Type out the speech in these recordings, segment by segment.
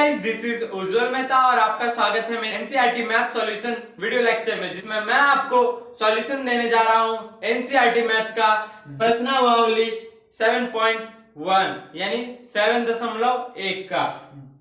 Guys, this is उज्जवल मेहता और आपका स्वागत है मेरे NCERT math solution video lecture में, जिसमें मैं आपको सॉल्यूशन देने जा रहा हूं एनसीईआरटी मैथ का प्रश्नावली 7.1 यानी 7.1 का।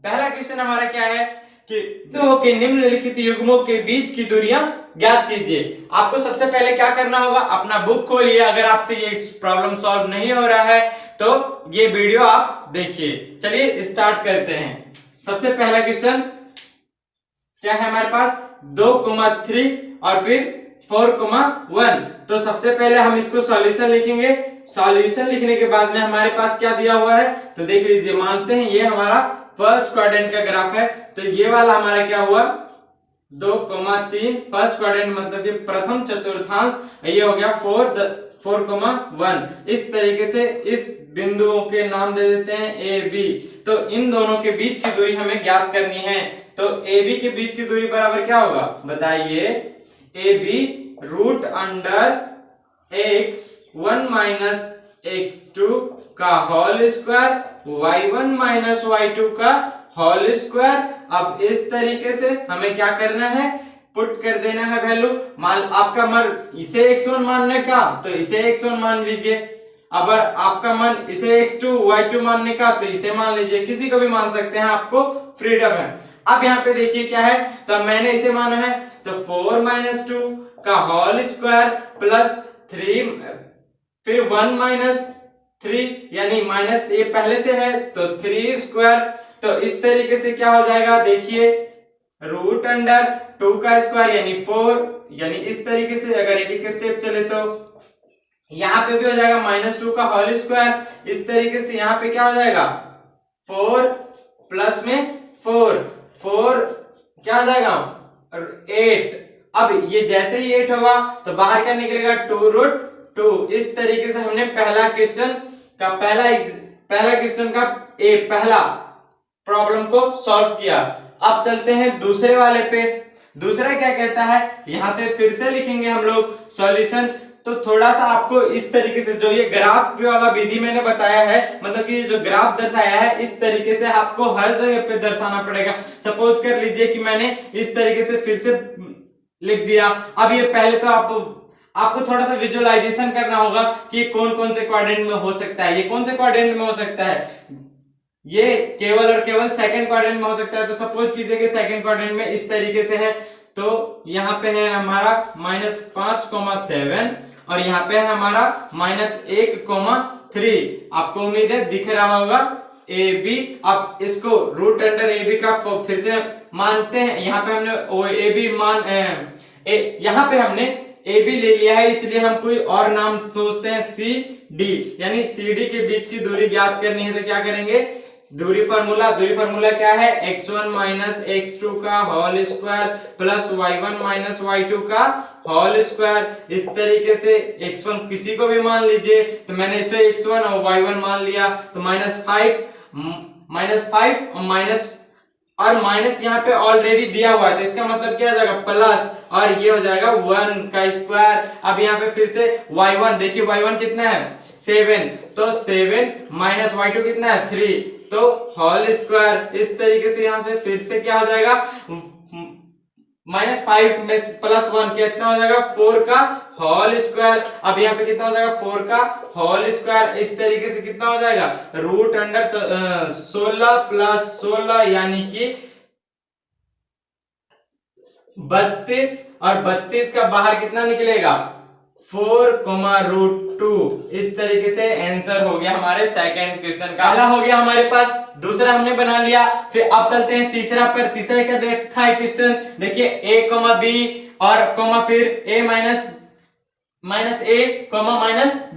पहला क्वेश्चन हमारा क्या है कि बिंदुओं के निम्नलिखित युग्मों के बीच की दूरियां ज्ञात कीजिए। आपको सबसे पहले क्या करना होगा, अपना बुक खोलिए। अगर आपसे ये प्रॉब्लम सॉल्व नहीं हो रहा है तो ये वीडियो आप देखिए। चलिए स्टार्ट करते हैं। सबसे पहला क्वेश्चन क्या है हमारे पास, 2,3 और फिर 4,1। तो सबसे पहले हम इसको सॉल्यूशन लिखेंगे। सॉल्यूशन लिखने के बाद में हमारे पास क्या दिया हुआ है तो देख लीजिए। मानते हैं ये हमारा फर्स्ट क्वाड्रेंट का ग्राफ है, तो ये वाला हमारा क्या हुआ 2,3 फर्स्ट क्वाड्रेंट मतलब कि प्रथम चतुर्थांश। ये हो गया 4,1। इस तरीके से इस बिंदुओं के नाम दे देते हैं ए बी। तो इन दोनों के बीच की दूरी हमें ज्ञात करनी है। तो ए बी के बीच की दूरी बराबर क्या होगा बताइए, A B root under x1 minus x2 का whole square y1 minus y2 का होल स्क्वायर। अब इस तरीके से हमें क्या करना है, पुट कर देना है वैल्यू। मान आपका मन इसे x1 मानने का तो इसे x1 मान लीजिए। अगर आपका मन इसे x2 y2 मानने का तो इसे मान लीजिए। किसी को भी मान सकते हैं, आपको फ्रीडम है। अब यहाँ पे देखिए क्या है, तो मैंने इसे माना है तो 4 माइनस 2 का होल स्क्वायर प्लस 3 फिर 1 माइनस 3 यानी माइनस ये पहले से है तो 3 स्क्वायर। तो इस तरीके से क्या हो जाएगा देखिए, रूट अंडर 2 का स्क्वायर यानी 4। यानी इस तरीके से अगर एक एक स्टेप चले तो यहां पे भी हो जाएगा -2 का होल स्क्वायर। इस तरीके से यहां पे क्या हो जाएगा 4 प्लस में 4 क्या हो जाएगा 8। अब ये जैसे ही 8 होगा तो बाहर क्या निकलेगा 2√2। इस तरीके से हमने पहला क्वेश्चन का पहला प्रॉब्लम को सॉल्व किया। अब चलते हैं दूसरे वाले पे। दूसरा क्या कहता है, यहां पे फिर से लिखेंगे हम लोग सॉल्यूशन। तो थोड़ा सा आपको इस तरीके से जो ये ग्राफ वाला विधि मैंने बताया है, मतलब कि जो ग्राफ दर्शाया है इस तरीके से आपको हर जगह पे दर्शाना पड़ेगा। सपोज कर लीजिए कि मैंने इस तरीके से फिर से लिख दिया। अब ये पहले तो आपको थोड़ा सा विजुअलाइजेशन करना होगा कि कौन कौन से क्वाड्रेंट में हो सकता है। ये कौन से क्वाड्रेंट में हो सकता है, ये केवल और केवल सेकंड क्वाड्रेंट में हो सकता है। तो सपोज कीजिए कि सेकंड क्वाड्रेंट में इस तरीके से है, तो यहाँ पे है हमारा -5,7 और यहाँ पे है हमारा -1,3। आपको उम्मीद है दिख रहा होगा ए बी। अब इसको रूट अंडर ए बी का फिर से मानते हैं। यहाँ पे हमने ए बी यहाँ पे हमने ए बी ले लिया है, इसलिए हम कोई और नाम सोचते हैं सी डी। यानी सी डी के बीच की दूरी ज्ञात करनी है तो क्या करेंगे, दूरी फार्मूला क्या है, x1 माइनस x2 का whole square plus y1 minus y2 का होल स्क्वायर। इस तरीके से x1 किसी को भी मान लीजिए, तो मैंने इसे x1 और y1 मान लिया। तो -5 और माइनस यहाँ पे ऑलरेडी दिया हुआ है, तो इसका मतलब क्या हो जाएगा प्लस, और ये हो जाएगा 1 का स्क्वायर। अब यहाँ पे फिर से y1 देखिए, y1 कितना है 7, तो 7 माइनस y2 कितना है 3, तो होल स्क्वायर। इस तरीके से यहां से फिर से क्या हो जाएगा -5 में +1 कितना हो जाएगा 4 का होल स्क्वायर। अब यहाँ पे कितना हो जाएगा 4 का होल स्क्वायर। इस तरीके से कितना हो जाएगा रूट अंडर 16 प्लस 16 यानी कि 32। और 32 का बाहर कितना निकलेगा 4,√2। इस तरीके से आंसर हो गया हमारे सेकंड क्वेश्चन का। पहला हो गया हमारे पास, दूसरा हमने बना लिया। फिर अब चलते हैं तीसरा पर। तीसरा क्या देखा है क्वेश्चन, देखिए a, b और फिर a minus a, minus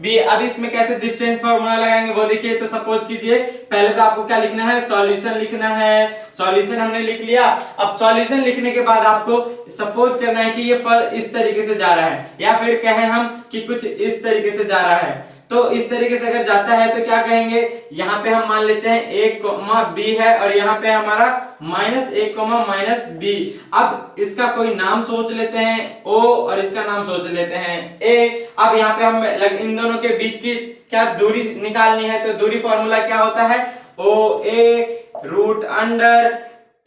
b। अब इसमें कैसे डिस्टेंस फार्मूला लगाएंगे वो देखिए। तो सपोज कीजिए पहले तो आपको क्या लिखना है, सॉल्यूशन लिखना है। सॉल्यूशन हमने लिख लिया। अब सॉल्यूशन लिखने के बाद आपको सपोज करना है कि ये फल इस तरीके से जा रहा है, या फिर कहें हम कि कुछ इस तरीके से जा रहा है। तो इस तरीके से अगर जाता है तो क्या कहेंगे, यहाँ पे हम मान लेते हैं a, b है और यहाँ पे हमारा -a, -b। अब इसका कोई नाम सोच लेते हैं o और इसका नाम सोच लेते हैं a। अब यहाँ पे हम इन दोनों के बीच की क्या दूरी निकालनी है, तो दूरी फॉर्मूला क्या होता है, OA root under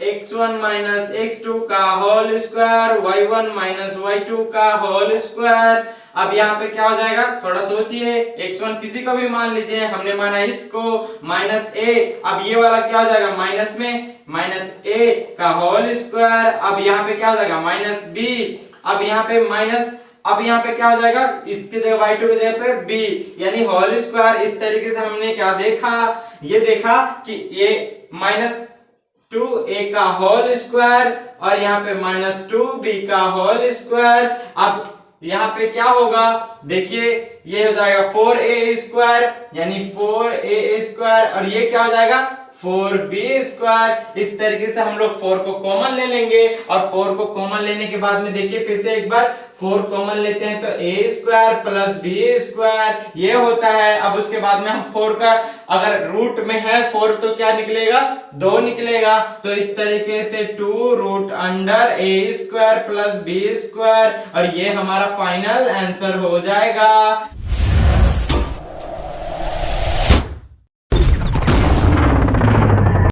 x1 minus x2 का whole square, y1 minus y2 का होल स्क्वायर। अब यहाँ पे क्या हो जाएगा, थोड़ा सोचिए, x1 किसी को भी मान लीजिए, हमने माना इसको, माइनस a, अब ये वाला क्या हो जाएगा माइनस में, माइनस a का होल स्क्वायर। अब यहाँ पे क्या हो जाएगा माइनस b, अब यहाँ पे माइनस, अब यहाँ पे क्या हो जाएगा, इसकी जगह y2 की जगह पे b, यानी होल स्क्वायर। इस तरीके से हमने क्या देखा, ये देखा कि ये माइनस 2a का होल स्क्वायर और यहाँ पे माइनस 2b का होल स्क्वायर। अब यहाँ पे क्या होगा, देखिए ये हो जाएगा 4a स्क्वायर, यानी 4a स्क्वायर, और ये क्या हो जाएगा 4b स्क्वायर। इस तरीके से हम लोग 4 को कॉमन ले लेंगे, और 4 को कॉमन लेने के बाद में देखिए फिर से एक बार 4 कॉमन लेते हैं तो a square plus b square ये होता है। अब उसके बाद में हम 4 का अगर रूट में है 4 तो क्या निकलेगा, 2 निकलेगा। तो इस तरीके से 2 root under a square plus b square, और ये हमारा फाइनल आंसर हो जाएगा।